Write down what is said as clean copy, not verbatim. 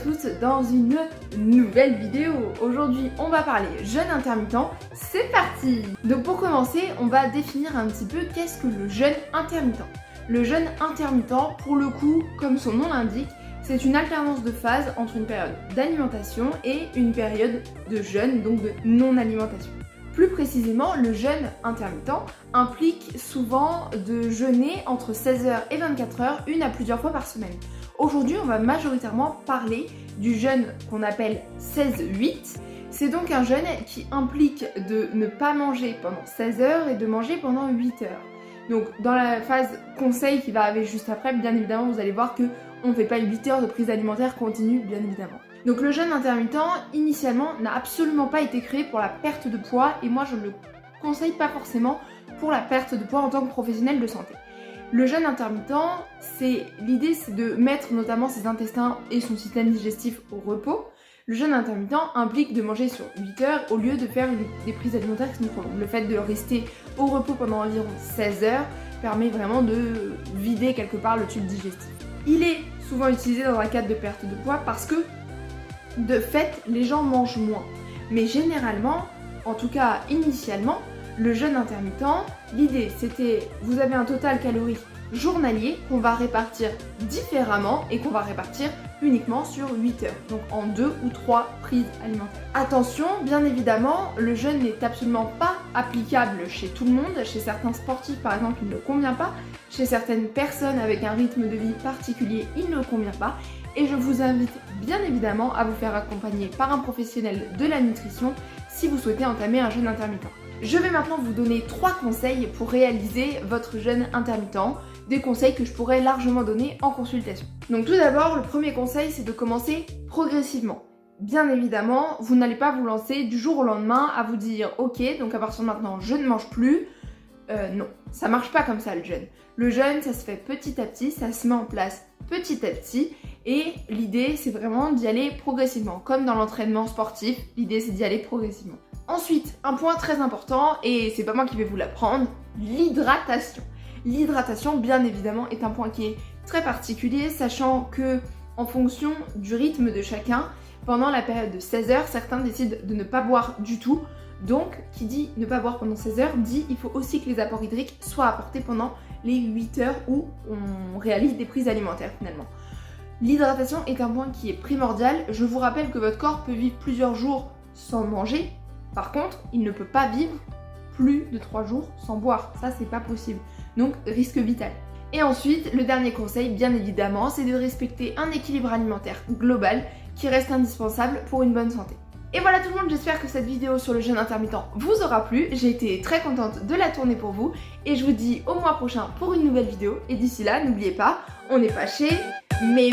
tous dans une nouvelle vidéo. Aujourd'hui on va parler jeûne intermittent, c'est parti. Donc pour commencer on va définir un petit peu qu'est-ce que le jeûne intermittent. Le jeûne intermittent, pour le coup, comme son nom l'indique, c'est une alternance de phase entre une période d'alimentation et une période de jeûne, donc de non-alimentation. Plus précisément, le jeûne intermittent implique souvent de jeûner entre 16h et 24h, une à plusieurs fois par semaine. Aujourd'hui, on va majoritairement parler du jeûne qu'on appelle 16-8. C'est donc un jeûne qui implique de ne pas manger pendant 16 heures et de manger pendant 8 heures. Donc dans la phase conseil qui va arriver juste après, bien évidemment, vous allez voir que on ne fait pas 8 heures de prise alimentaire continue, bien évidemment. Donc le jeûne intermittent, initialement, n'a absolument pas été créé pour la perte de poids et moi je ne le conseille pas forcément pour la perte de poids en tant que professionnel de santé. Le jeûne intermittent, l'idée c'est de mettre notamment ses intestins et son système digestif au repos. Le jeûne intermittent implique de manger sur 8 heures au lieu de faire des prises alimentaires qui sont trop longues. Le fait de rester au repos pendant environ 16 heures permet vraiment de vider quelque part le tube digestif. Il est souvent utilisé dans un cadre de perte de poids parce que de fait les gens mangent moins. Mais généralement, en tout cas initialement, le jeûne intermittent, l'idée c'était vous avez un total calorique journalier qu'on va répartir différemment et qu'on va répartir uniquement sur 8 heures, donc en 2 ou 3 prises alimentaires. Attention, bien évidemment, le jeûne n'est absolument pas applicable chez tout le monde. Chez certains sportifs par exemple, il ne convient pas. Chez certaines personnes avec un rythme de vie particulier, il ne convient pas. Et je vous invite bien évidemment à vous faire accompagner par un professionnel de la nutrition si vous souhaitez entamer un jeûne intermittent. Je vais maintenant vous donner 3 conseils pour réaliser votre jeûne intermittent, des conseils que je pourrais largement donner en consultation. Donc tout d'abord, le premier conseil, c'est de commencer progressivement. Bien évidemment, vous n'allez pas vous lancer du jour au lendemain à vous dire « Ok, donc à partir de maintenant, je ne mange plus ». Non, ça marche pas comme ça le jeûne. Le jeûne, ça se fait petit à petit, ça se met en place petit à petit et l'idée, c'est vraiment d'y aller progressivement. Comme dans l'entraînement sportif, l'idée, c'est d'y aller progressivement. Ensuite, un point très important, et c'est pas moi qui vais vous l'apprendre, l'hydratation. L'hydratation, bien évidemment, est un point qui est très particulier, sachant que en fonction du rythme de chacun, pendant la période de 16 heures, certains décident de ne pas boire du tout. Donc, qui dit ne pas boire pendant 16 heures, dit il faut aussi que les apports hydriques soient apportés pendant les 8 heures où on réalise des prises alimentaires finalement. L'hydratation est un point qui est primordial. Je vous rappelle que votre corps peut vivre plusieurs jours sans manger. Par contre, il ne peut pas vivre plus de 3 jours sans boire. Ça, c'est pas possible. Donc, risque vital. Et ensuite, le dernier conseil, bien évidemment, c'est de respecter un équilibre alimentaire global qui reste indispensable pour une bonne santé. Et voilà tout le monde, j'espère que cette vidéo sur le jeûne intermittent vous aura plu. J'ai été très contente de la tourner pour vous. Et je vous dis au mois prochain pour une nouvelle vidéo. Et d'ici là, n'oubliez pas, on est fâchés, mais